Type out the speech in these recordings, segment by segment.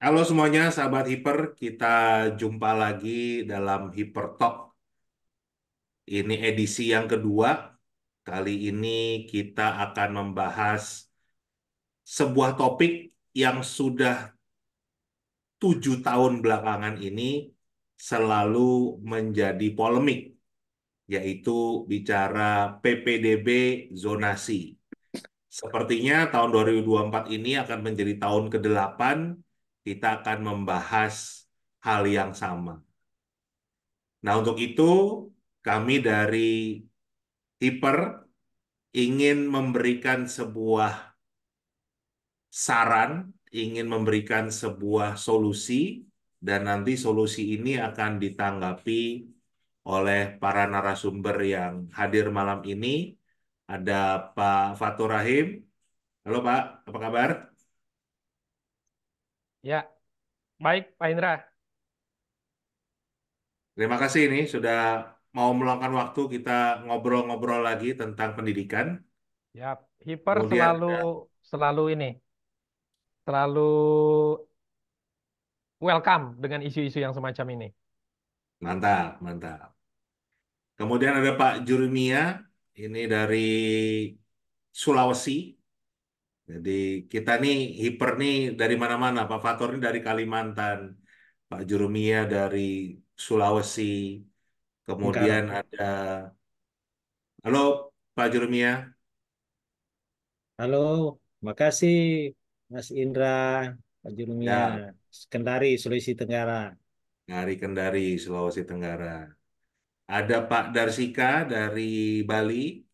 Halo semuanya, sahabat Hiper. Kita jumpa lagi dalam Hiper Talk. Ini edisi yang kedua. Kali ini kita akan membahas sebuah topik yang sudah 7 tahun belakangan ini selalu menjadi polemik, yaitu bicara PPDB zonasi. Sepertinya tahun 2024 ini akan menjadi tahun ke-8 kita akan membahas hal yang sama. Nah, untuk itu kami dari Hiper ingin memberikan sebuah saran, ingin memberikan sebuah solusi, dan nanti solusi ini akan ditanggapi oleh para narasumber yang hadir malam ini. Ada Pak Fatur Rahim. Halo Pak, apa kabar? Ya, baik Pak Indra. Terima kasih ini sudah mau meluangkan waktu kita ngobrol-ngobrol lagi tentang pendidikan. Ya, Hiper Kemudian selalu selalu ini, selalu welcome dengan isu-isu yang semacam ini. mantap, mantap. Kemudian ada Pak Jurumia, ini dari Sulawesi. Jadi kita nih hiper nih dari mana-mana. Pak Fatur ini dari Kalimantan, Pak Jurumia dari Sulawesi. Kemudian Bengkala. ada, halo Pak Jurumia, Halo, makasih Mas Indra, Pak Jurumia, ya Kendari, Sulawesi Tenggara. dari Kendari, Sulawesi Tenggara. Ada Pak Darsika dari Bali.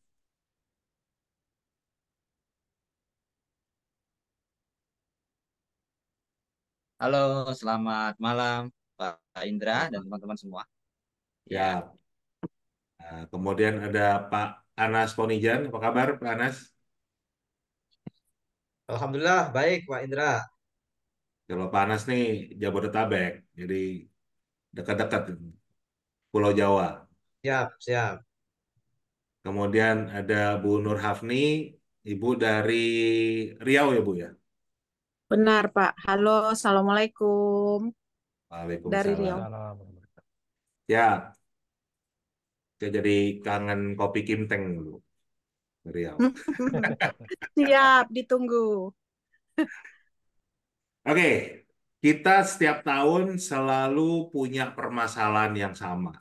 Halo, selamat malam Pak Indra dan teman-teman semua. Ya, Ya, nah, kemudian ada Pak Anas Ponijan. Apa kabar Pak Anas? Alhamdulillah baik Pak Indra. Kalau Pak Anas nih Jabodetabek, jadi dekat-dekat Pulau Jawa. Siap, siap. Kemudian ada Bu Nur Hafni, Ibu dari Riau ya Bu ya? Benar, Pak. Halo, Assalamualaikum dari Riau. Waalaikumsalam. Waalaikumsalam. Ya, saya jadi kangen kopi Kimteng dulu, Riau. Siap, ditunggu. Oke, kita setiap tahun selalu punya permasalahan yang sama.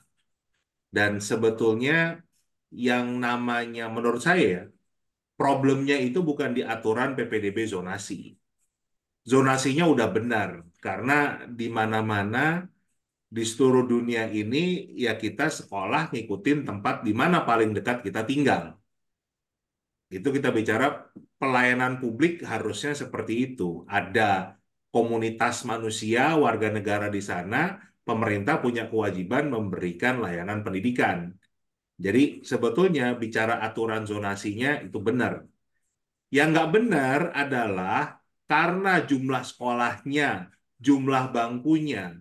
Dan sebetulnya yang namanya menurut saya ya, problemnya itu bukan di aturan PPDB zonasi. Zonasinya udah benar, karena di mana-mana di seluruh dunia ini ya kita sekolah ngikutin tempat di mana paling dekat kita tinggal. Itu kita bicara pelayanan publik harusnya seperti itu. Ada komunitas manusia, warga negara di sana, pemerintah punya kewajiban memberikan layanan pendidikan. Jadi sebetulnya bicara aturan zonasinya itu benar. Yang nggak benar adalah karena jumlah sekolahnya, jumlah bangkunya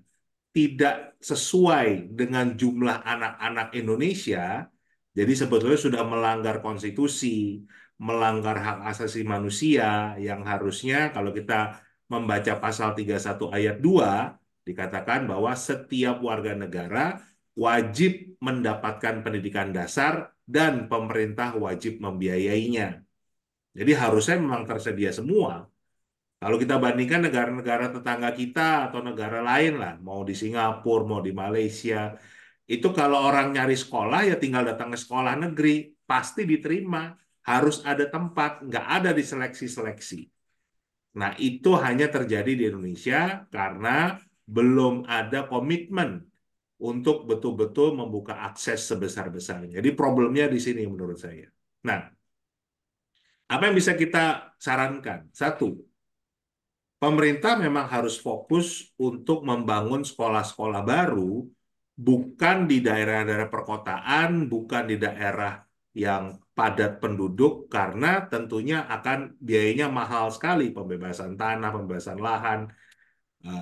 tidak sesuai dengan jumlah anak-anak Indonesia, jadi sebetulnya sudah melanggar konstitusi, melanggar hak asasi manusia yang harusnya kalau kita membaca pasal 31 ayat 2 dikatakan bahwa setiap warga negara wajib mendapatkan pendidikan dasar dan pemerintah wajib membiayainya. Jadi harusnya memang tersedia semua. Kalau kita bandingkan negara-negara tetangga kita atau negara lain lah, mau di Singapura, mau di Malaysia, itu kalau orang nyari sekolah ya tinggal datang ke sekolah negeri, pasti diterima. Harus ada tempat, nggak ada diseleksi-seleksi. Nah, itu hanya terjadi di Indonesia karena belum ada komitmen untuk betul-betul membuka akses sebesar-besarnya. Jadi problemnya di sini menurut saya. Nah, apa yang bisa kita sarankan? Satu, pemerintah memang harus fokus untuk membangun sekolah-sekolah baru, bukan di daerah-daerah perkotaan, bukan di daerah yang padat penduduk, karena tentunya akan biayanya mahal sekali, pembebasan tanah, pembebasan lahan,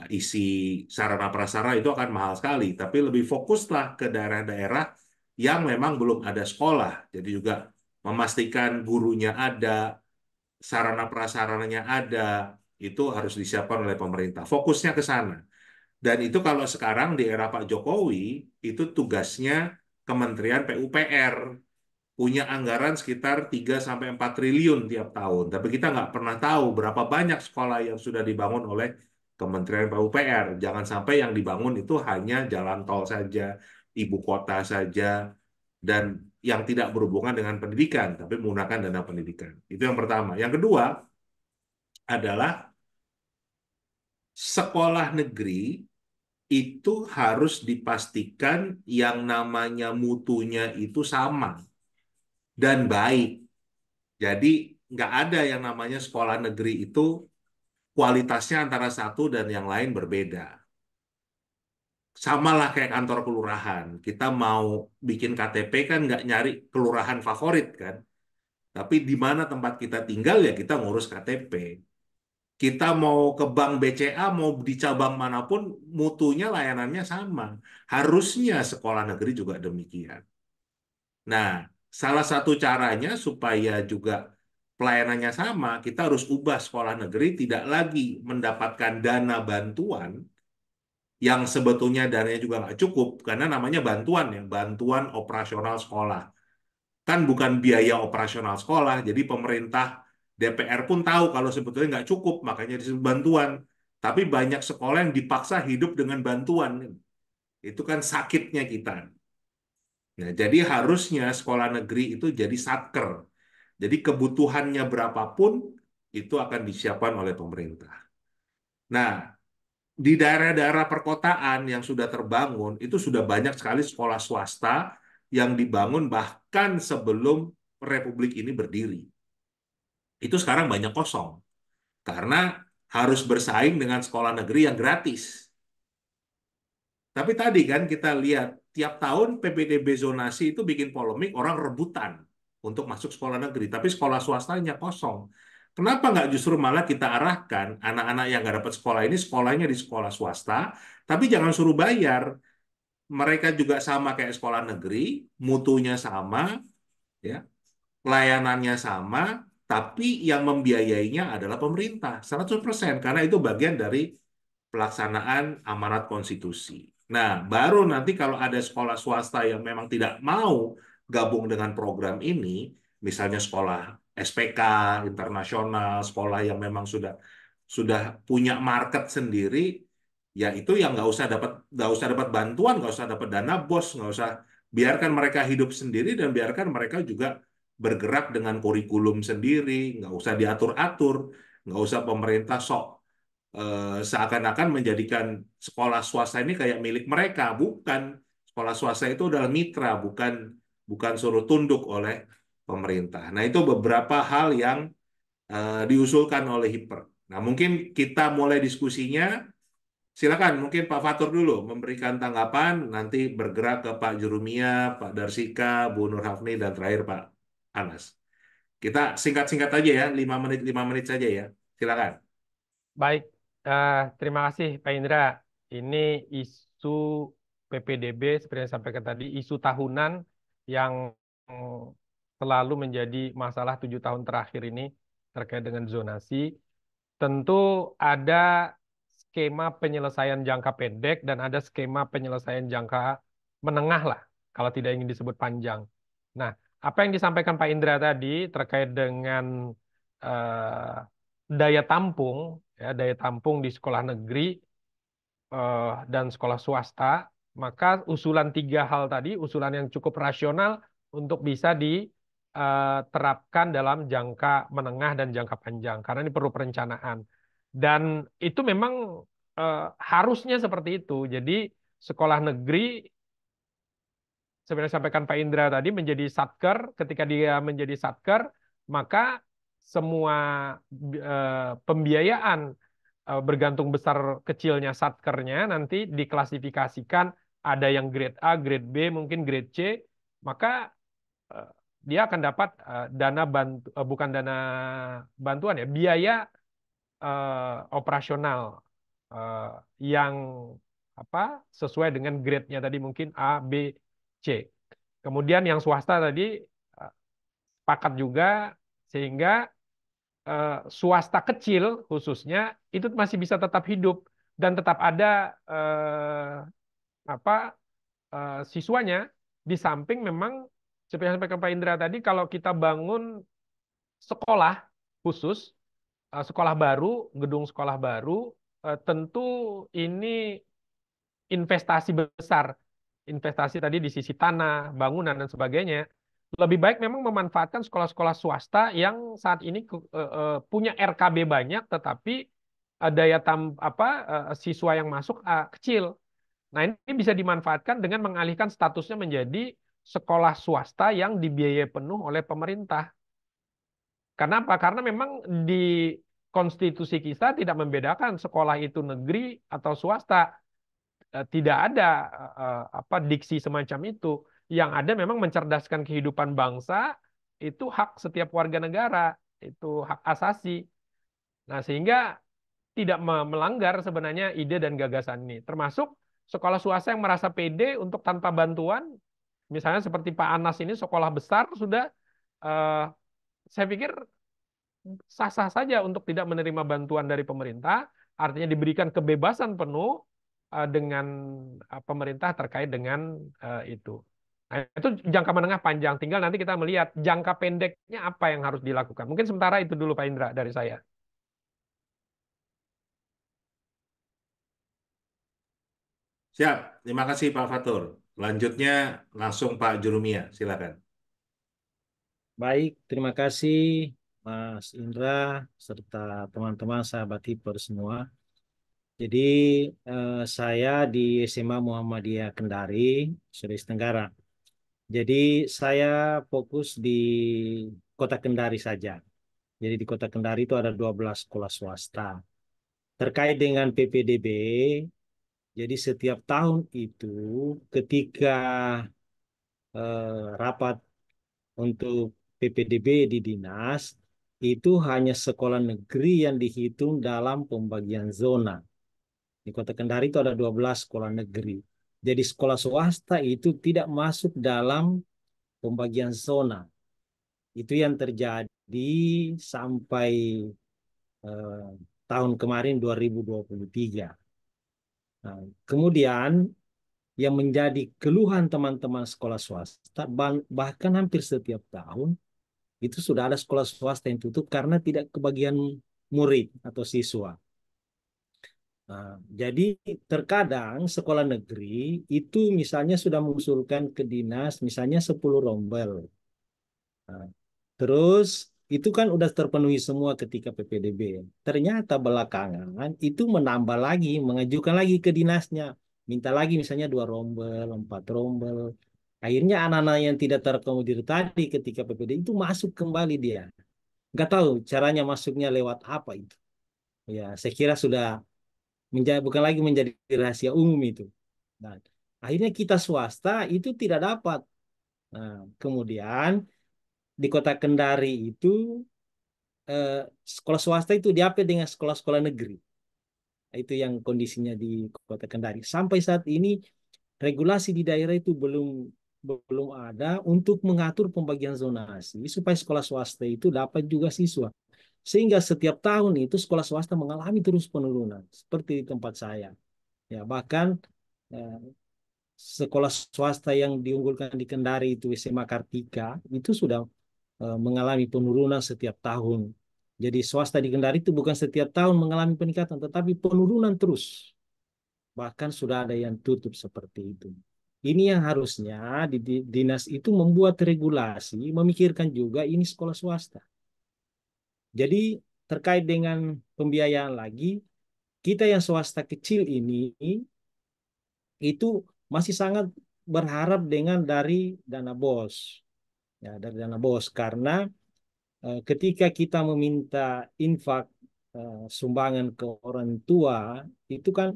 isi sarana prasarana itu akan mahal sekali. Tapi lebih fokuslah ke daerah-daerah yang memang belum ada sekolah. Jadi juga memastikan gurunya ada, sarana prasarananya ada, itu harus disiapkan oleh pemerintah. Fokusnya ke sana. Dan itu kalau sekarang di era Pak Jokowi, itu tugasnya Kementerian PUPR. Punya anggaran sekitar 3 sampai 4 triliun tiap tahun. Tapi kita nggak pernah tahu berapa banyak sekolah yang sudah dibangun oleh Kementerian PUPR. Jangan sampai yang dibangun itu hanya jalan tol saja, ibu kota saja, dan yang tidak berhubungan dengan pendidikan, tapi menggunakan dana pendidikan. Itu yang pertama. Yang kedua adalah sekolah negeri itu harus dipastikan yang namanya mutunya itu sama dan baik. Jadi nggak ada yang namanya sekolah negeri itu kualitasnya antara satu dan yang lain berbeda. Sama lah kayak kantor kelurahan. Kita mau bikin KTP kan nggak nyari kelurahan favorit kan. Tapi di mana tempat kita tinggal ya kita ngurus KTP. Kita mau ke bank BCA, mau di cabang manapun, mutunya layanannya sama. Harusnya sekolah negeri juga demikian. Nah, salah satu caranya supaya juga pelayanannya sama, kita harus ubah sekolah negeri tidak lagi mendapatkan dana bantuan yang sebetulnya dananya juga nggak cukup, karena namanya bantuan ya, bantuan operasional sekolah. Kan bukan biaya operasional sekolah, jadi pemerintah DPR pun tahu kalau sebetulnya nggak cukup, makanya disebut bantuan. Tapi banyak sekolah yang dipaksa hidup dengan bantuan. Itu kan sakitnya kita. Nah, jadi harusnya sekolah negeri itu jadi satker. Jadi kebutuhannya berapapun itu akan disiapkan oleh pemerintah. Nah, di daerah-daerah perkotaan yang sudah terbangun itu sudah banyak sekali sekolah swasta yang dibangun bahkan sebelum Republik ini berdiri. Itu sekarang banyak kosong karena harus bersaing dengan sekolah negeri yang gratis. Tapi tadi kan kita lihat tiap tahun PPDB zonasi itu bikin polemik, orang rebutan untuk masuk sekolah negeri, tapi sekolah swastanya kosong. Kenapa nggak justru malah kita arahkan anak-anak yang nggak dapat sekolah ini sekolahnya di sekolah swasta, tapi jangan suruh bayar. Mereka juga sama kayak sekolah negeri, mutunya sama, ya, layanannya sama, tapi yang membiayainya adalah pemerintah 100% karena itu bagian dari pelaksanaan amanat konstitusi. Nah, baru nanti kalau ada sekolah swasta yang memang tidak mau gabung dengan program ini, misalnya sekolah SPK internasional, sekolah yang memang sudah punya market sendiri, ya itu yang nggak usah dapat bantuan, nggak usah dapat dana bos, nggak usah, biarkan mereka hidup sendiri dan biarkan mereka juga bergerak dengan kurikulum sendiri, nggak usah diatur-atur, nggak usah pemerintah sok seakan-akan menjadikan sekolah swasta ini kayak milik mereka. Bukan. Sekolah swasta itu adalah mitra, bukan bukan suruh tunduk oleh pemerintah. Nah, itu beberapa hal yang diusulkan oleh HIPER. Nah, mungkin kita mulai diskusinya. Silakan, mungkin Pak Fatur dulu memberikan tanggapan, nanti bergerak ke Pak Jurumia, Pak Darsika, Bu Nur Hafni, dan terakhir Pak Anas. Kita singkat-singkat aja ya, 5 menit saja ya. Silakan. Baik, terima kasih Pak Indra. Ini isu PPDB seperti yang sampaikan tadi, isu tahunan yang selalu menjadi masalah 7 tahun terakhir ini terkait dengan zonasi. Tentu ada skema penyelesaian jangka pendek dan ada skema penyelesaian jangka menengah lah, kalau tidak ingin disebut panjang. Nah, apa yang disampaikan Pak Indra tadi terkait dengan eh, daya tampung, ya, daya tampung di sekolah negeri dan sekolah swasta, maka usulan 3 hal tadi, usulan yang cukup rasional untuk bisa diterapkan dalam jangka menengah dan jangka panjang, karena ini perlu perencanaan. Dan itu memang harusnya seperti itu. Jadi sekolah negeri sebenarnya sampaikan Pak Indra tadi menjadi satker, ketika dia menjadi satker, maka semua pembiayaan bergantung besar kecilnya satkernya nanti diklasifikasikan, ada yang grade A, grade B, mungkin grade C, maka eh, dia akan dapat dana bukan dana bantuan ya, biaya operasional eh, yang apa sesuai dengan grade-nya tadi mungkin A, B, C. Kemudian yang swasta tadi sepakat juga, sehingga swasta kecil khususnya itu masih bisa tetap hidup dan tetap ada apa siswanya, di samping memang seperti yang sampaikan Pak Indra tadi, kalau kita bangun sekolah khusus, sekolah baru, gedung sekolah baru, tentu ini investasi besar. Investasi tadi di sisi tanah, bangunan, dan sebagainya. Lebih baik memang memanfaatkan sekolah-sekolah swasta yang saat ini punya RKB banyak, tetapi daya siswa yang masuk kecil. Nah, ini bisa dimanfaatkan dengan mengalihkan statusnya menjadi sekolah swasta yang dibiayai penuh oleh pemerintah. Karena apa? Karena memang di konstitusi kita tidak membedakan sekolah itu negeri atau swasta. Tidak ada diksi semacam itu. Yang ada memang mencerdaskan kehidupan bangsa, itu hak setiap warga negara, itu hak asasi. Nah, sehingga tidak melanggar sebenarnya ide dan gagasan ini. Termasuk sekolah swasta yang merasa pede untuk tanpa bantuan, misalnya seperti Pak Anas ini sekolah besar sudah, eh, saya pikir sah-sah saja untuk tidak menerima bantuan dari pemerintah, artinya diberikan kebebasan penuh dengan pemerintah terkait dengan itu. Nah, itu jangka menengah panjang. Tinggal nanti kita melihat jangka pendeknya apa yang harus dilakukan. Mungkin sementara itu dulu Pak Indra dari saya. Siap, terima kasih Pak Fatur. Lanjutnya langsung Pak Jurumia, silakan. Baik, terima kasih Mas Indra serta teman-teman sahabat Hiper semua. Jadi saya di SMA Muhammadiyah Kendari, Sulawesi Tenggara. Jadi saya fokus di Kota Kendari saja. Jadi di Kota Kendari itu ada 12 sekolah swasta. Terkait dengan PPDB, jadi setiap tahun itu ketika rapat untuk PPDB di dinas, itu hanya sekolah negeri yang dihitung dalam pembagian zona. Di Kota Kendari itu ada 12 sekolah negeri. Jadi sekolah swasta itu tidak masuk dalam pembagian zona. Itu yang terjadi sampai eh, tahun kemarin 2023. Nah, kemudian yang menjadi keluhan teman-teman sekolah swasta, bahkan hampir setiap tahun, itu sudah ada sekolah swasta yang tutup karena tidak kebagian murid atau siswa. Nah, jadi terkadang sekolah negeri itu misalnya sudah mengusulkan ke dinas misalnya 10 rombel. Nah, terus itu kan udah terpenuhi semua ketika PPDB. Ternyata belakangan itu menambah lagi, mengajukan lagi ke dinasnya. Minta lagi misalnya 2 rombel, 4 rombel. Akhirnya anak-anak yang tidak terakomodir tadi ketika PPDB itu masuk kembali dia. Nggak tahu caranya masuknya lewat apa itu. Ya, saya kira sudah bukan lagi menjadi rahasia umum itu. Nah, akhirnya kita swasta itu tidak dapat. Nah, kemudian di Kota Kendari itu eh, sekolah swasta itu diapit dengan sekolah-sekolah negeri. Itu yang kondisinya di Kota Kendari. Sampai saat ini regulasi di daerah itu belum belum ada untuk mengatur pembagian zonasi supaya sekolah swasta itu dapat juga siswa. Sehingga setiap tahun itu sekolah swasta mengalami terus penurunan seperti di tempat saya. Ya, bahkan eh, sekolah swasta yang diunggulkan di Kendari itu SMA Kartika itu sudah mengalami penurunan setiap tahun. Jadi swasta di Kendari itu bukan setiap tahun mengalami peningkatan, tetapi penurunan terus. Bahkan sudah ada yang tutup seperti itu. Ini yang harusnya di dinas itu membuat regulasi, memikirkan juga ini sekolah swasta. Jadi terkait dengan pembiayaan lagi, kita yang swasta kecil ini itu masih sangat berharap dengan dari dana BOS. Ya, dari dana BOS karena ketika kita meminta infak sumbangan ke orang tua itu kan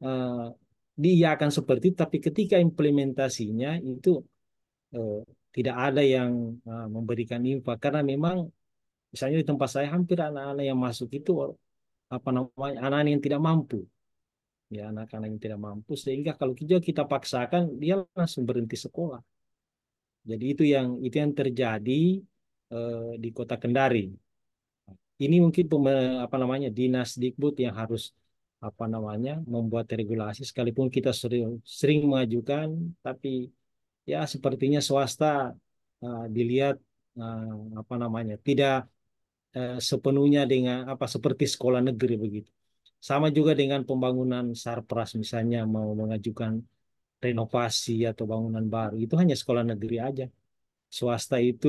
eh, diiakan seperti itu, tapi ketika implementasinya itu eh, tidak ada yang memberikan infak karena memang misalnya di tempat saya hampir anak-anak yang masuk itu apa namanya anak-anak yang tidak mampu, ya anak-anak yang tidak mampu sehingga kalau kita paksakan dia langsung berhenti sekolah. Jadi itu yang terjadi di Kota Kendari. ini mungkin apa namanya Dinas Dikbud yang harus apa namanya membuat regulasi, sekalipun kita sering sering mengajukan, tapi ya sepertinya swasta dilihat apa namanya tidak sepenuhnya dengan apa seperti sekolah negeri begitu. Sama juga dengan pembangunan Sarpras, misalnya mau mengajukan renovasi atau bangunan baru, itu hanya sekolah negeri aja. Swasta itu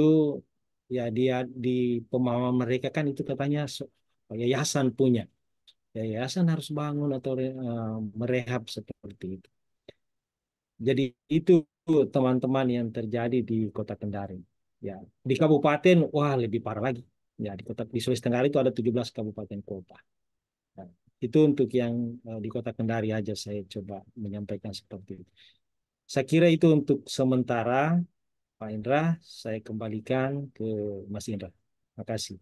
ya dia di pemahaman mereka kan itu katanya yayasan punya. Ya, yayasan harus bangun atau merehab seperti itu. Jadi itu teman-teman yang terjadi di Kota Kendari. Ya, di kabupaten wah lebih parah lagi. Ya, di Sulawesi Tenggara itu ada 17 kabupaten kota. Nah, itu untuk yang di Kota Kendari aja saya coba menyampaikan seperti itu. Saya kira itu untuk sementara, Pak Indra. Saya kembalikan ke Mas Indra. Terima kasih.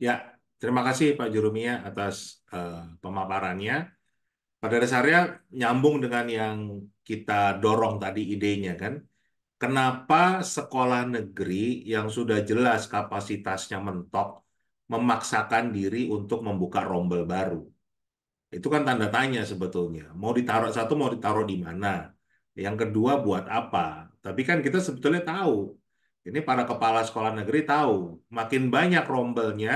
Ya, terima kasih Pak Jurumia atas pemaparannya. Pada dasarnya nyambung dengan yang kita dorong tadi idenya kan. Kenapa sekolah negeri yang sudah jelas kapasitasnya mentok memaksakan diri untuk membuka rombel baru? Itu kan tanda tanya sebetulnya. Mau ditaruh satu, mau ditaruh di mana? Yang kedua buat apa? Tapi kan kita sebetulnya tahu. Ini para kepala sekolah negeri tahu. Makin banyak rombelnya,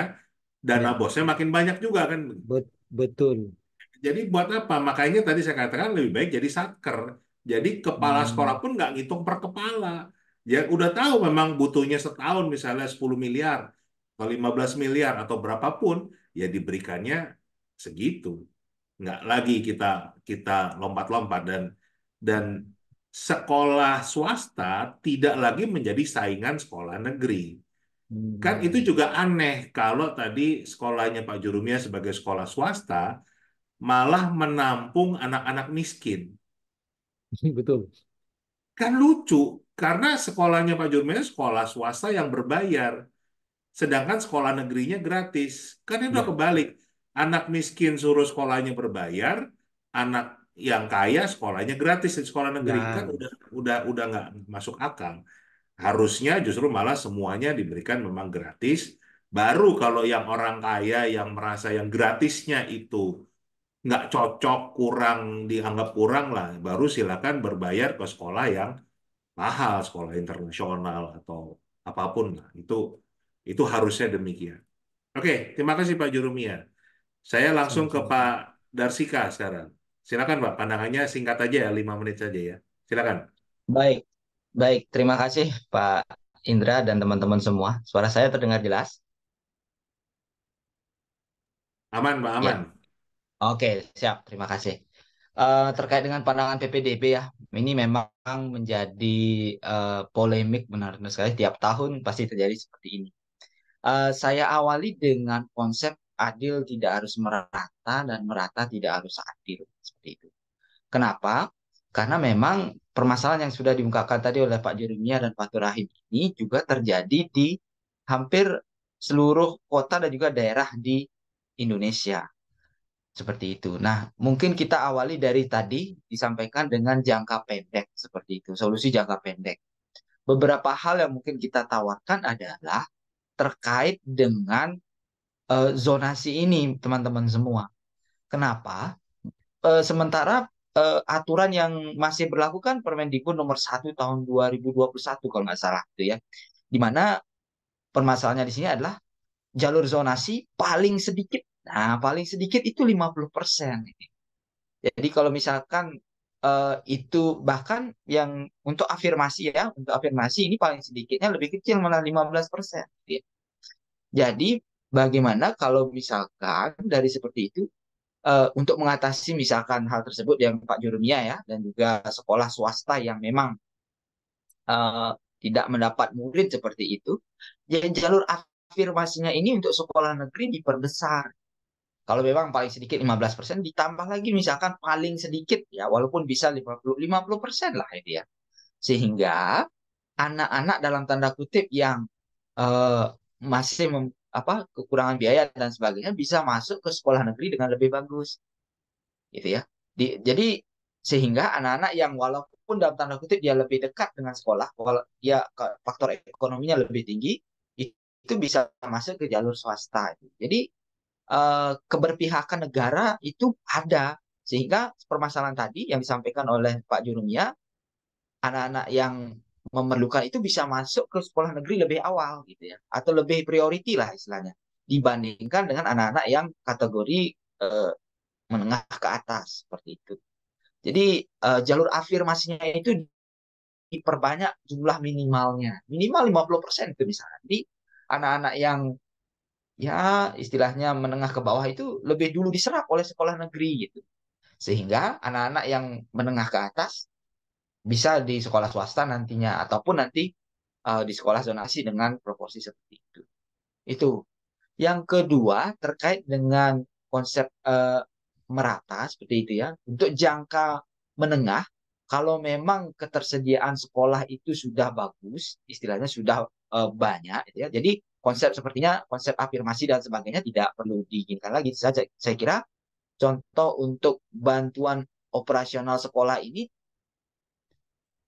dana Ya, bosnya makin banyak juga kan. betul. Jadi buat apa? Makanya tadi saya katakan lebih baik jadi satker. Jadi kepala sekolah Hmm, pun nggak ngitung per kepala. Ya udah tahu memang butuhnya setahun misalnya 10 miliar atau 15 miliar atau berapapun, ya diberikannya segitu. Nggak lagi kita kita lompat-lompat dan sekolah swasta tidak lagi menjadi saingan sekolah negeri. Kan itu hmm, juga aneh kalau tadi sekolahnya Pak Jurumia sebagai sekolah swasta malah menampung anak-anak miskin. betul. Kan lucu, karena sekolahnya Pak Jurumia sekolah swasta yang berbayar, sedangkan sekolah negerinya gratis. Kan itu udah Ya, kebalik. Anak miskin suruh sekolahnya berbayar, anak yang kaya sekolahnya gratis di sekolah negeri. Kan ya, udah nggak masuk akal. Harusnya justru malah semuanya diberikan memang gratis. Baru kalau yang orang kaya yang merasa yang gratisnya itu nggak cocok, kurang dianggap kurang lah, baru silakan berbayar ke sekolah yang mahal, sekolah internasional atau apapun lah. Itu harusnya demikian. Oke, terima kasih Pak Jurumia. Saya langsung ke Pak sama-sama. Darsika sekarang. Silakan Pak, pandangannya singkat aja ya, 5 menit saja ya. Silakan. Baik, baik. Terima kasih Pak Indra dan teman-teman semua. Suara saya terdengar jelas? Aman Pak, Ya, aman. oke, siap. Terima kasih. Terkait dengan pandangan PPDB ya, ini memang menjadi polemik benar-benar sekali. Tiap tahun pasti terjadi seperti ini. Saya awali dengan konsep adil tidak harus merata dan merata tidak harus adil. Seperti itu. Kenapa? Karena memang permasalahan yang sudah diungkapkan tadi oleh Pak Jeremia dan Pak Turahim ini juga terjadi di hampir seluruh kota dan juga daerah di Indonesia. Seperti itu. Nah, mungkin kita awali dari tadi disampaikan dengan jangka pendek seperti itu, solusi jangka pendek. Beberapa hal yang mungkin kita tawarkan adalah terkait dengan zonasi ini, teman-teman semua. Kenapa? Sementara aturan yang masih berlaku kan Permendikbud nomor 1 tahun 2021 kalau nggak salah itu ya. Di mana permasalahannya di sini adalah jalur zonasi paling sedikit. Nah, paling sedikit itu 50%. Jadi kalau misalkan itu bahkan yang untuk afirmasi ya, untuk afirmasi ini paling sedikitnya lebih kecil malah 15%. Ya. Jadi bagaimana kalau misalkan dari seperti itu untuk mengatasi misalkan hal tersebut yang Pak Jurumia ya dan juga sekolah swasta yang memang eh, tidak mendapat murid seperti itu, jadi jalur afirmasinya ini untuk sekolah negeri diperbesar. Kalau memang paling sedikit 15% ditambah lagi misalkan paling sedikit ya walaupun bisa 50% lah itu ya. Sehingga anak-anak dalam tanda kutip yang eh, masih kekurangan biaya dan sebagainya bisa masuk ke sekolah negeri dengan lebih bagus gitu ya. Jadi sehingga anak-anak yang walaupun walaupun dalam tanda kutip dia lebih dekat dengan sekolah, kalau dia faktor ekonominya lebih tinggi, itu bisa masuk ke jalur swasta. Jadi keberpihakan negara itu ada, sehingga permasalahan tadi yang disampaikan oleh Pak Jurumia, anak-anak yang memerlukan itu bisa masuk ke sekolah negeri lebih awal gitu ya, atau lebih priority lah istilahnya, dibandingkan dengan anak-anak yang kategori menengah ke atas seperti itu. Jadi jalur afirmasinya itu diperbanyak jumlah minimalnya, minimal 50% itu misalnya. Jadi anak-anak yang ya istilahnya menengah ke bawah itu lebih dulu diserap oleh sekolah negeri gitu. Sehingga anak-anak yang menengah ke atas bisa di sekolah swasta nantinya, ataupun nanti di sekolah zonasi dengan proporsi seperti itu. Itu. Yang kedua terkait dengan konsep merata seperti itu ya. Untuk jangka menengah, kalau memang ketersediaan sekolah itu sudah bagus, istilahnya sudah banyak, gitu ya. Jadi konsep sepertinya konsep afirmasi dan sebagainya tidak perlu diinginkan lagi. Saya kira contoh untuk bantuan operasional sekolah ini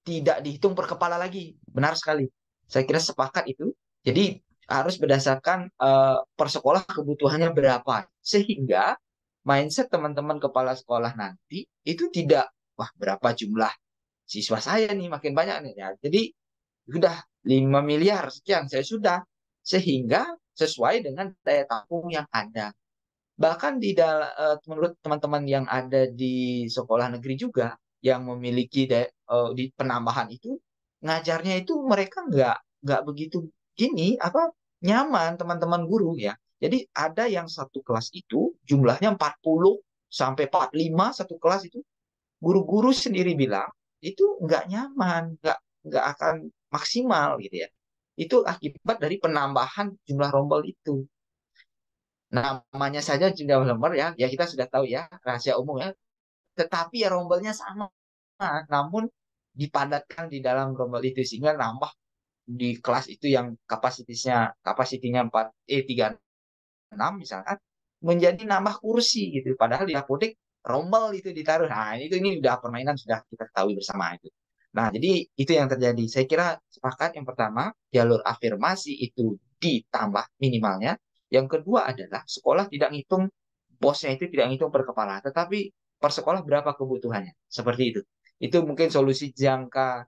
tidak dihitung per kepala lagi. Benar sekali. Saya kira sepakat itu. Jadi harus berdasarkan per sekolah kebutuhannya berapa. Sehingga mindset teman-teman kepala sekolah nanti itu tidak, wah berapa jumlah siswa saya nih, makin banyak nih. Ya, jadi sudah 5 miliar sekian, saya sudah. Sehingga sesuai dengan daya tampung yang ada. Bahkan menurut teman-teman yang ada di sekolah negeri juga, yang memiliki di penambahan itu, ngajarnya itu mereka nggak begitu gini apa nyaman teman-teman guru ya. Jadi ada yang satu kelas itu jumlahnya 40 sampai 45 satu kelas itu, guru-guru sendiri bilang itu nggak nyaman, nggak akan maksimal gitu ya. Itu akibat dari penambahan jumlah rombel itu. Namanya saja jumlah rombel ya, ya kita sudah tahu ya, rahasia umum ya. Tetapi ya rombelnya sama, namun dipadatkan di dalam rombel itu sehingga nambah di kelas itu yang kapasitinya 36 misalkan, menjadi nambah kursi gitu. Padahal di apotek rombel itu ditaruh. Nah, ini udah permainan sudah kita ketahui bersama itu. Nah, jadi itu yang terjadi. Saya kira sepakat yang pertama, jalur afirmasi itu ditambah minimalnya. Yang kedua adalah sekolah tidak ngitung, bosnya itu tidak ngitung per kepala, tetapi per sekolah berapa kebutuhannya. Seperti itu. Itu mungkin solusi jangka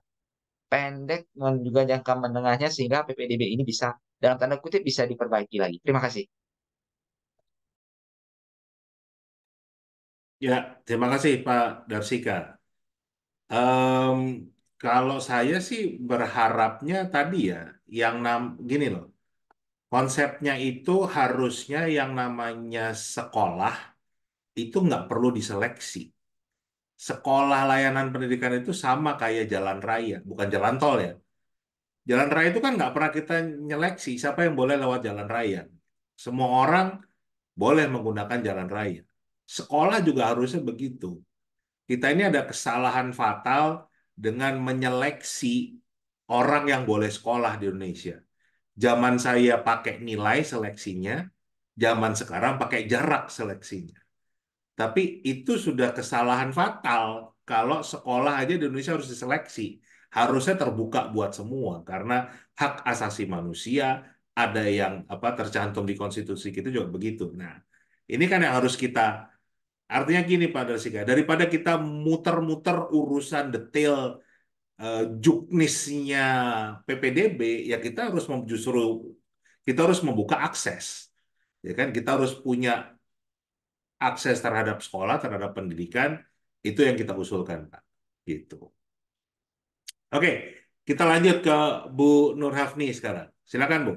pendek dan juga jangka menengahnya, sehingga PPDB ini bisa dalam tanda kutip bisa diperbaiki lagi. Terima kasih. Ya, terima kasih Pak Darsika. Em, Kalau saya sih berharapnya tadi ya, gini loh, konsepnya itu harusnya yang namanya sekolah itu nggak perlu diseleksi. Sekolah layanan pendidikan itu sama kayak jalan raya, bukan jalan tol ya. Jalan raya itu kan nggak pernah kita nyeleksi siapa yang boleh lewat jalan raya. Semua orang boleh menggunakan jalan raya. Sekolah juga harusnya begitu. Kita ini ada kesalahan fatal dengan menyeleksi orang yang boleh sekolah di Indonesia. Zaman saya pakai nilai seleksinya, zaman sekarang pakai jarak seleksinya. Tapi itu sudah kesalahan fatal kalau sekolah aja di Indonesia harus diseleksi. Harusnya terbuka buat semua karena hak asasi manusia ada yang tercantum di konstitusi kita juga begitu. Nah, ini kan yang harus kita artinya gini Pak Darsika, daripada kita muter-muter urusan detail juknisnya PPDB, ya kita harus justru kita harus membuka akses. Ya kan, kita harus punya akses terhadap sekolah, terhadap pendidikan, itu yang kita usulkan, Pak. Gitu. Oke, kita lanjut ke Bu Nur Hafni sekarang. Silakan, Bu.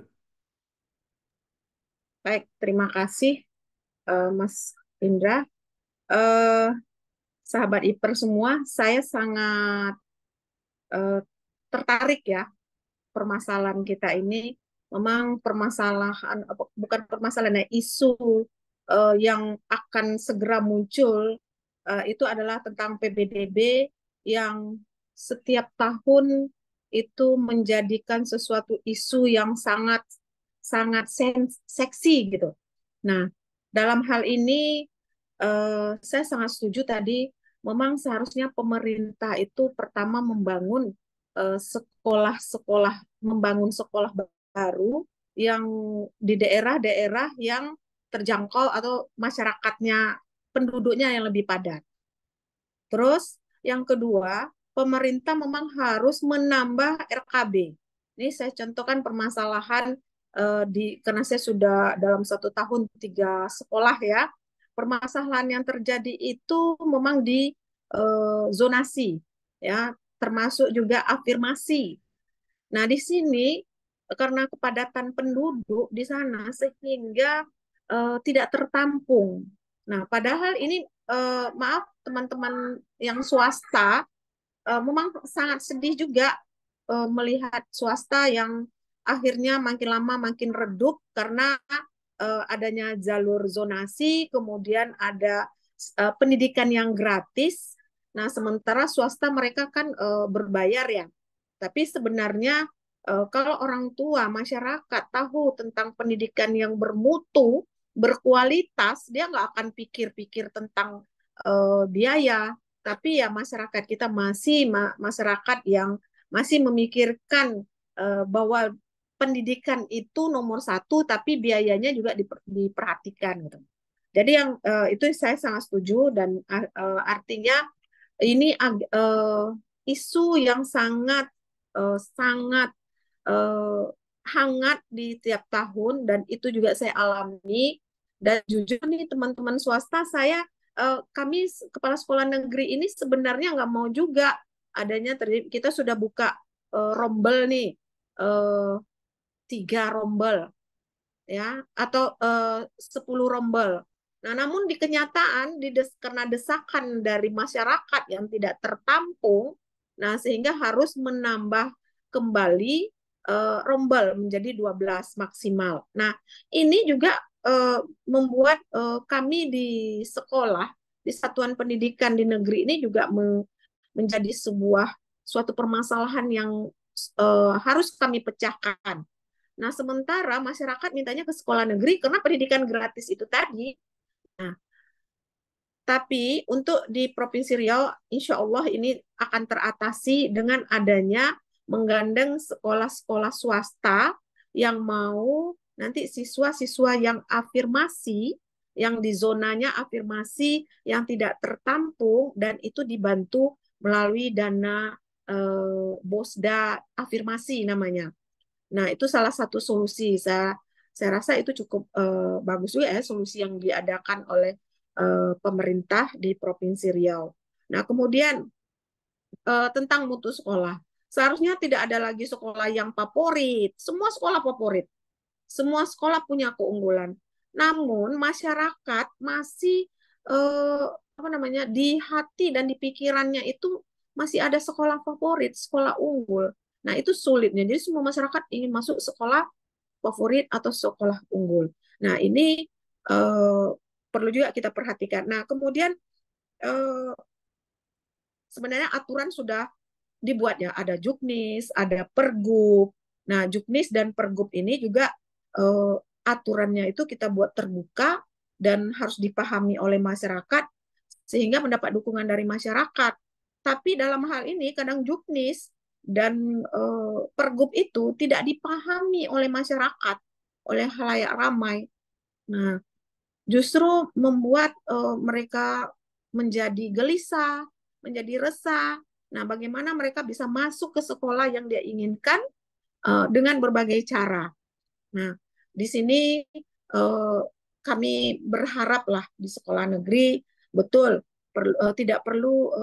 Baik, terima kasih Mas Indra. Eh, Sahabat IPER semua, saya sangat eh, tertarik ya permasalahan kita ini. Memang permasalahan, bukan permasalahan ya, isu yang akan segera muncul itu adalah tentang PPDB yang setiap tahun itu menjadikan sesuatu isu yang sangat sangat seksi gitu. Nah, dalam hal ini saya sangat setuju tadi memang seharusnya pemerintah itu pertama membangun sekolah-sekolah, membangun sekolah baru yang di daerah-daerah yang terjangkau atau masyarakatnya, penduduknya yang lebih padat. Terus yang kedua, pemerintah memang harus menambah RKB. Ini saya contohkan permasalahan karena saya sudah dalam 1 tahun 3 sekolah ya. Permasalahan yang terjadi itu memang di zonasi, ya, termasuk juga afirmasi. Nah, di sini karena kepadatan penduduk di sana sehingga tidak tertampung. Nah, padahal ini maaf teman-teman yang swasta memang sangat sedih juga melihat swasta yang akhirnya makin lama makin redup karena adanya jalur zonasi, kemudian ada pendidikan yang gratis. Nah, sementara swasta mereka kan berbayar ya. Tapi sebenarnya kalau orang tua, masyarakat tahu tentang pendidikan yang bermutu, berkualitas, dia nggak akan pikir-pikir tentang biaya. Tapi ya masyarakat kita masih masyarakat yang masih memikirkan bahwa pendidikan itu nomor satu, tapi biayanya juga diperhatikan gitu. Jadi yang itu saya sangat setuju dan artinya ini isu yang sangat sangat hangat di tiap tahun dan itu juga saya alami dan jujur nih teman-teman swasta saya kami kepala sekolah negeri ini sebenarnya nggak mau juga adanya terjadi. Kita sudah buka rombel nih eh, 3 rombel ya atau 10 rombel. Nah, namun di kenyataan karena desakan dari masyarakat yang tidak tertampung, nah sehingga harus menambah kembali rombel menjadi 12 maksimal. Nah, ini juga membuat kami di sekolah, di satuan pendidikan di negeri ini juga menjadi suatu permasalahan yang harus kami pecahkan. Nah, sementara masyarakat mintanya ke sekolah negeri karena pendidikan gratis itu tadi. Nah, tapi untuk di Provinsi Riau, insya Allah ini akan teratasi dengan adanya menggandeng sekolah-sekolah swasta yang mau nanti siswa-siswa yang afirmasi, yang di zonanya afirmasi, yang tidak tertampung, dan itu dibantu melalui dana BOSDA afirmasi namanya. Nah, itu salah satu solusi. Saya rasa itu cukup bagus juga ya solusi yang diadakan oleh pemerintah di Provinsi Riau. Nah, kemudian tentang mutu sekolah. Seharusnya tidak ada lagi sekolah yang favorit. Semua sekolah favorit. Semua sekolah punya keunggulan. Namun masyarakat masih apa namanya di hati dan di pikirannya itu masih ada sekolah favorit, sekolah unggul. Nah, itu sulitnya. Jadi semua masyarakat ingin masuk sekolah favorit atau sekolah unggul. Nah, ini perlu juga kita perhatikan. Nah, kemudian sebenarnya aturan sudah dibuat ya, ada Juknis, ada Pergub. Nah, Juknis dan Pergub ini juga aturannya itu kita buat terbuka dan harus dipahami oleh masyarakat sehingga mendapat dukungan dari masyarakat. Tapi dalam hal ini kadang Juknis dan Pergub itu tidak dipahami oleh masyarakat, oleh khalayak ramai. Nah, justru membuat mereka menjadi gelisah, menjadi resah. Nah, bagaimana mereka bisa masuk ke sekolah yang dia inginkan dengan berbagai cara. Nah, di sini kami berharaplah di sekolah negeri betul tidak perlu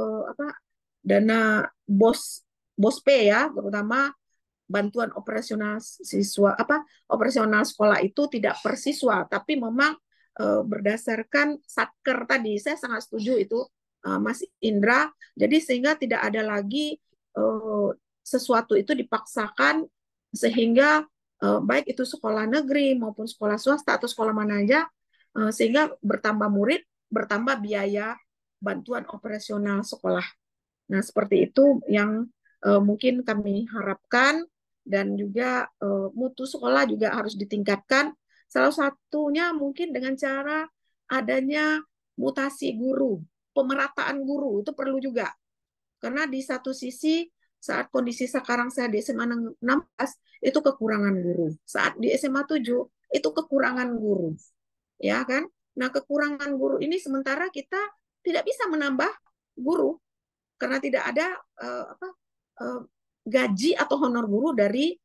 dana bos P ya, terutama bantuan operasional siswa operasional sekolah itu tidak per siswa, tapi memang berdasarkan satker tadi. Saya sangat setuju itu Mas Indra. Jadi sehingga tidak ada lagi sesuatu itu dipaksakan sehingga baik itu sekolah negeri maupun sekolah swasta atau sekolah mana aja sehingga bertambah murid, bertambah biaya bantuan operasional sekolah. Nah, seperti itu yang mungkin kami harapkan dan juga mutu sekolah juga harus ditingkatkan. Salah satunya mungkin dengan cara adanya mutasi guru. pemerataan guru itu perlu juga. Karena di satu sisi saat kondisi sekarang saya di SMA 16 itu kekurangan guru. Saat di SMA 7 itu kekurangan guru. Ya kan? Nah, kekurangan guru ini sementara kita tidak bisa menambah guru karena tidak ada gaji atau honor guru dari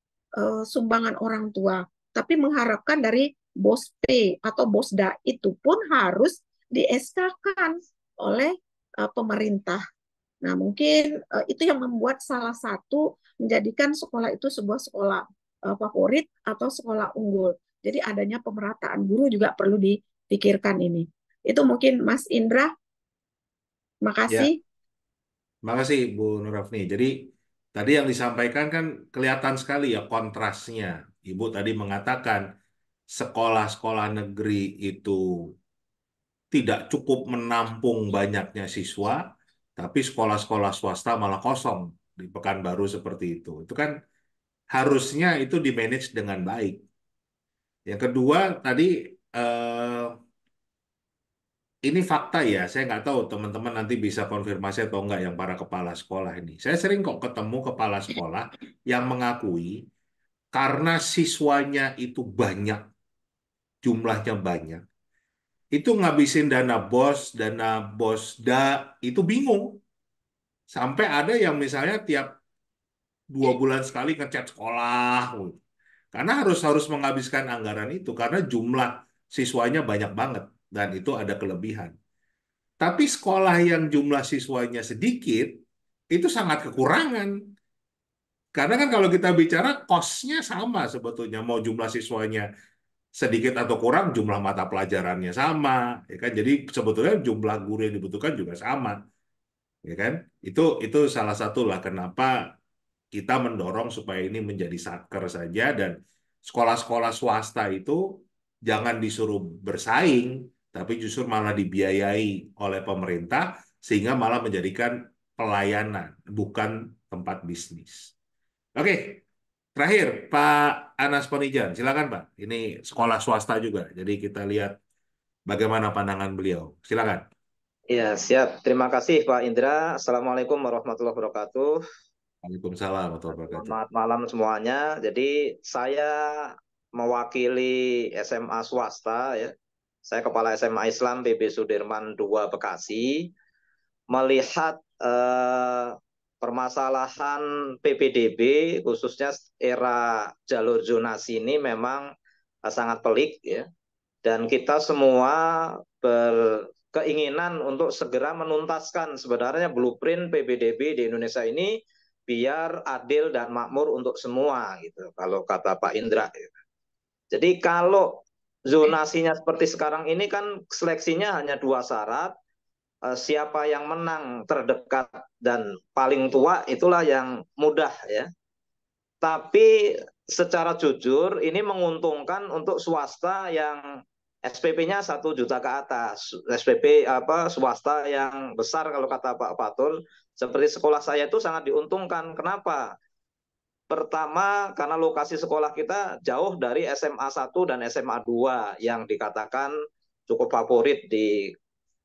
sumbangan orang tua. Tapi mengharapkan dari bos P atau bosda itu pun harus di SK-kan oleh pemerintah. Nah, mungkin itu yang membuat salah satu menjadikan sekolah itu sebuah sekolah favorit atau sekolah unggul. Jadi adanya pemerataan guru juga perlu dipikirkan ini. Itu mungkin Mas Indra. Ya, Makasih. makasih Bu Nurafni. Jadi tadi yang disampaikan kan kelihatan sekali ya kontrasnya. Ibu tadi mengatakan sekolah-sekolah negeri itu tidak cukup menampung banyaknya siswa, tapi sekolah-sekolah swasta malah kosong di Pekanbaru seperti itu. Itu kan harusnya itu di-manage dengan baik. Yang kedua tadi eh, ini fakta ya, saya nggak tahu teman-teman nanti bisa konfirmasi atau enggak yang para kepala sekolah ini. Saya sering kok ketemu kepala sekolah yang mengakui karena siswanya itu banyak, jumlahnya banyak, itu ngabisin dana bosda itu bingung. Sampai ada yang misalnya tiap 2 bulan sekali ngecat sekolah, karena harus harus menghabiskan anggaran itu karena jumlah siswanya banyak banget dan itu ada kelebihan. Tapi sekolah yang jumlah siswanya sedikit itu sangat kekurangan. Karena kan kalau kita bicara cost-nya sama sebetulnya, mau jumlah siswanya sedikit atau kurang, jumlah mata pelajarannya sama, ya kan? Jadi sebetulnya jumlah guru yang dibutuhkan juga sama, ya kan? Itu salah satu lah kenapa kita mendorong supaya ini menjadi satker saja dan sekolah-sekolah swasta itu jangan disuruh bersaing, tapi justru malah dibiayai oleh pemerintah sehingga malah menjadikan pelayanan, bukan tempat bisnis. Oke, terakhir Pak Anas Ponijan, silakan Pak. Ini sekolah swasta juga, jadi kita lihat bagaimana pandangan beliau. Silakan. Ya, siap. Terima kasih Pak Indra. Assalamualaikum warahmatullahi wabarakatuh. Waalaikumsalam warahmatullahi wabarakatuh. Selamat malam semuanya. Jadi saya mewakili SMA swasta ya. Saya Kepala SMA Islam PB Sudirman II Bekasi melihat permasalahan PPDB khususnya era jalur zonasi ini memang sangat pelik ya. Dan kita semua berkeinginan untuk segera menuntaskan sebenarnya blueprint PPDB di Indonesia ini biar adil dan makmur untuk semua gitu. Kalau kata Pak Indra. Jadi kalau zonasinya seperti sekarang ini kan seleksinya hanya 2 syarat. Siapa yang menang terdekat dan paling tua itulah yang mudah ya. Tapi secara jujur ini menguntungkan untuk swasta yang SPP-nya 1 juta ke atas. SPP swasta yang besar kalau kata Pak Fatul, seperti sekolah saya itu sangat diuntungkan. Kenapa? Pertama, karena lokasi sekolah kita jauh dari SMA 1 dan SMA 2 yang dikatakan cukup favorit di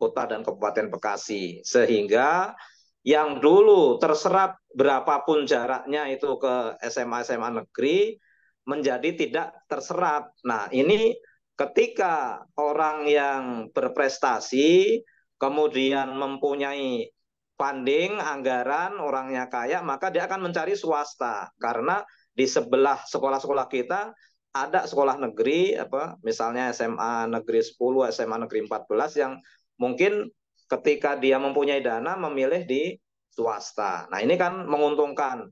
Kota dan Kabupaten Bekasi. Sehingga yang dulu terserap berapapun jaraknya itu ke SMA-SMA negeri menjadi tidak terserap. Nah, ini ketika orang yang berprestasi kemudian mempunyai funding, anggaran, orangnya kaya, maka dia akan mencari swasta. Karena di sebelah sekolah-sekolah kita ada sekolah negeri, misalnya SMA Negeri 10, SMA Negeri 14 yang mungkin ketika dia mempunyai dana memilih di swasta. Nah, ini kan menguntungkan.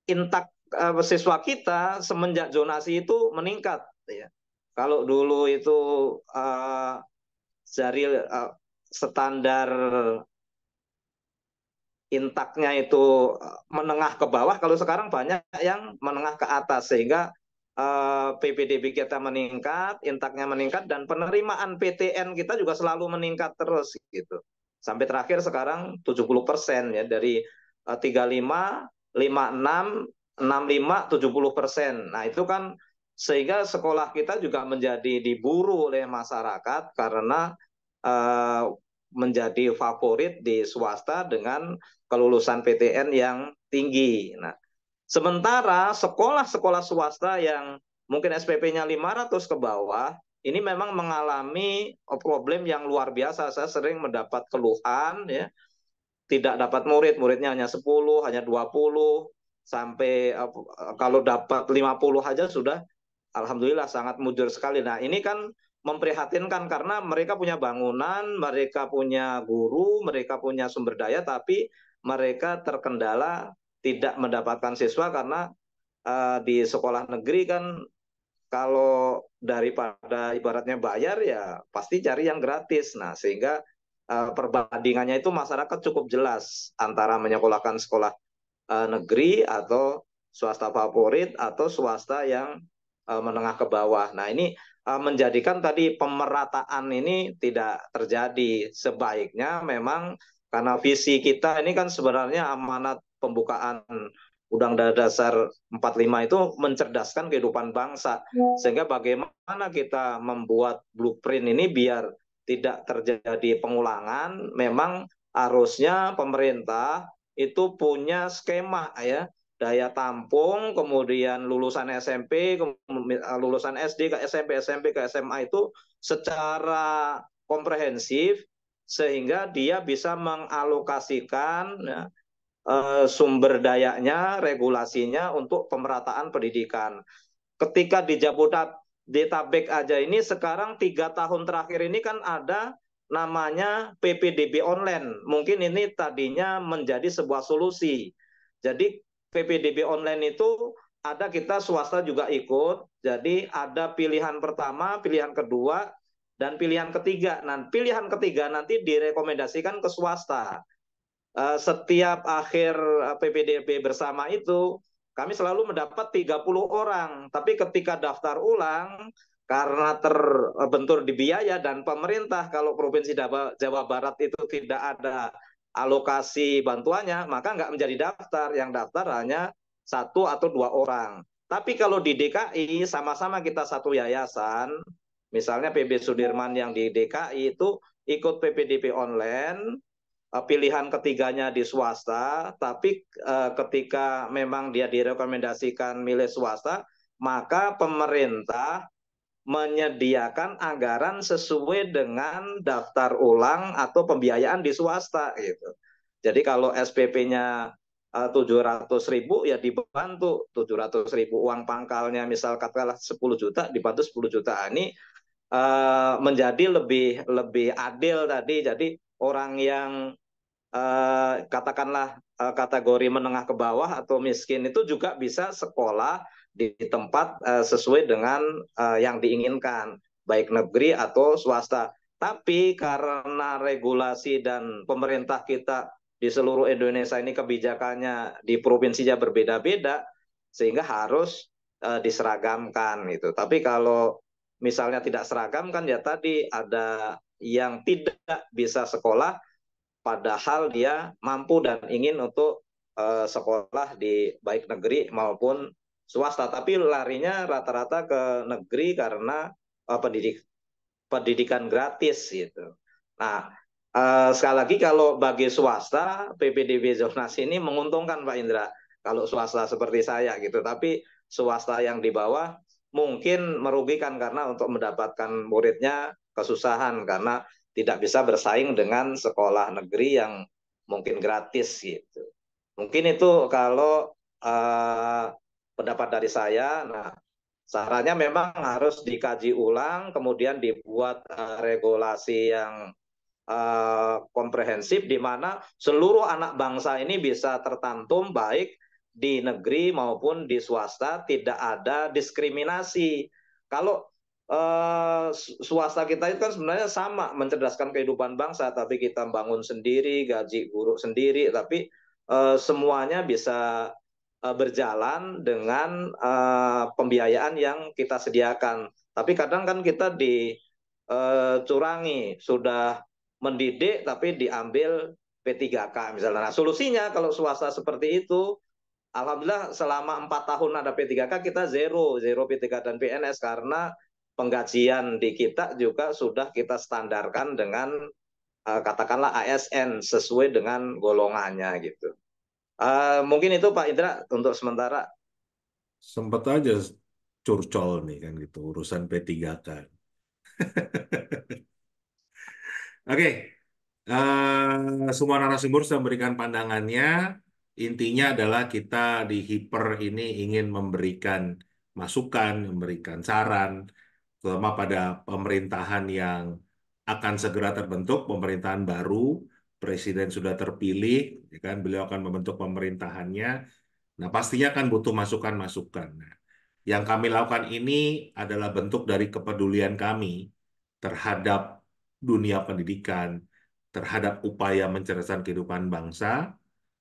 Intak siswa kita semenjak zonasi itu meningkat ya. Kalau dulu itu dari standar intaknya itu menengah ke bawah, kalau sekarang banyak yang menengah ke atas, sehingga PPDB kita meningkat, intaknya meningkat, dan penerimaan PTN kita juga selalu meningkat terus gitu. Sampai terakhir sekarang 70% ya, dari 35, 56, 65, 70%. Nah, itu kan sehingga sekolah kita juga menjadi diburu oleh masyarakat karena menjadi favorit di swasta dengan kelulusan PTN yang tinggi. Nah, sementara sekolah-sekolah swasta yang mungkin SPP-nya 500 ke bawah, ini memang mengalami problem yang luar biasa. Saya sering mendapat keluhan, ya, tidak dapat muridnya hanya 10, hanya 20, sampai kalau dapat 50 aja sudah alhamdulillah sangat mujur sekali. Nah, ini kan memprihatinkan karena mereka punya bangunan, mereka punya guru, mereka punya sumber daya, tapi mereka terkendala tidak mendapatkan siswa karena di sekolah negeri kan kalau daripada ibaratnya bayar ya pasti cari yang gratis. Nah, sehingga perbandingannya itu masyarakat cukup jelas antara menyekolahkan sekolah negeri atau swasta favorit atau swasta yang menengah ke bawah. Nah, ini menjadikan tadi pemerataan ini tidak terjadi. Sebaiknya memang karena visi kita ini kan sebenarnya amanat pembukaan Undang-Undang Dasar 45 itu mencerdaskan kehidupan bangsa. Sehingga bagaimana kita membuat blueprint ini biar tidak terjadi pengulangan, memang harusnya pemerintah itu punya skema, ya, daya tampung, kemudian lulusan SMP, lulusan SD ke SMP, SMP ke SMA itu secara komprehensif sehingga dia bisa mengalokasikan, ya, sumber dayanya, regulasinya untuk pemerataan pendidikan. Ketika di Jabodetabek aja ini sekarang 3 tahun terakhir ini kan ada namanya PPDB online. Mungkin ini tadinya menjadi sebuah solusi. Jadi PPDB online itu ada, kita swasta juga ikut. Jadi ada pilihan pertama, pilihan kedua, dan pilihan ketiga. Nah, pilihan ketiga nanti direkomendasikan ke swasta. Setiap akhir PPDB bersama itu kami selalu mendapat 30 orang. Tapi ketika daftar ulang, karena terbentur di biaya dan pemerintah kalau Provinsi Jawa Barat itu tidak ada alokasi bantuannya, maka nggak menjadi daftar. Yang daftar hanya 1 atau 2 orang. Tapi kalau di DKI sama-sama kita satu yayasan, misalnya PB Sudirman yang di DKI itu ikut PPDB online, pilihan ketiganya di swasta, tapi ketika memang dia direkomendasikan milih swasta, maka pemerintah menyediakan anggaran sesuai dengan daftar ulang atau pembiayaan di swasta gitu. Jadi kalau SPP-nya 700.000 ya dibantu 700.000, uang pangkalnya misal katakanlah 10 juta dibantu 10 juta. Ini menjadi lebih adil tadi. Jadi orang yang katakanlah kategori menengah ke bawah atau miskin itu juga bisa sekolah di tempat sesuai dengan yang diinginkan, baik negeri atau swasta. Tapi karena regulasi dan pemerintah kita di seluruh Indonesia ini kebijakannya di provinsinya berbeda-beda, sehingga harus diseragamkan gitu. Tapi kalau misalnya tidak seragam kan ya tadi ada yang tidak bisa sekolah padahal dia mampu dan ingin untuk sekolah di baik negeri maupun swasta, tapi larinya rata-rata ke negeri karena pendidikan gratis gitu. Nah, sekali lagi kalau bagi swasta PPDB zonasi ini menguntungkan Pak Indra kalau swasta seperti saya gitu, tapi swasta yang di bawah mungkin merugikan karena untuk mendapatkan muridnya kesusahan karena tidak bisa bersaing dengan sekolah negeri yang mungkin gratis gitu. Mungkin itu kalau pendapat dari saya. Nah, sarannya memang harus dikaji ulang, kemudian dibuat regulasi yang komprehensif di mana seluruh anak bangsa ini bisa tertantum baik di negeri maupun di swasta, tidak ada diskriminasi. Kalau swasta kita itu kan sebenarnya sama mencerdaskan kehidupan bangsa, tapi kita bangun sendiri, gaji guru sendiri, tapi semuanya bisa berjalan dengan pembiayaan yang kita sediakan. Tapi kadang kan kita dicurangi, sudah mendidik tapi diambil P3K misalnya. Nah, solusinya kalau swasta seperti itu, alhamdulillah selama 4 tahun ada P3K kita zero P3K dan PNS karena penggajian di kita juga sudah kita standarkan dengan katakanlah ASN sesuai dengan golongannya gitu. Mungkin itu Pak Indra untuk sementara. Sempet aja curcol nih kan gitu, urusan P3K. Oke, semua narasumber sudah memberikan pandangannya. Intinya adalah kita di Hiper ini ingin memberikan masukan, memberikan saran, terutama pada pemerintahan yang akan segera terbentuk, pemerintahan baru, presiden sudah terpilih, ya kan, beliau akan membentuk pemerintahannya. Nah, pastinya kan butuh masukan-masukan. Nah, yang kami lakukan ini adalah bentuk dari kepedulian kami terhadap dunia pendidikan, terhadap upaya mencerdaskan kehidupan bangsa.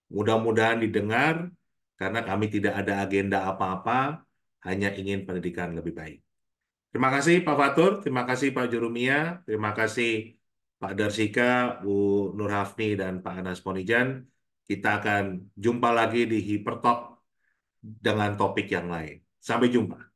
Mudah-mudahan didengar, karena kami tidak ada agenda apa-apa, hanya ingin pendidikan lebih baik. Terima kasih Pak Fatur, terima kasih Pak Jurumia, terima kasih Pak Darsika, Bu Nur Hafni, dan Pak Anas Ponijan. Kita akan jumpa lagi di Hipertalk dengan topik yang lain. Sampai jumpa.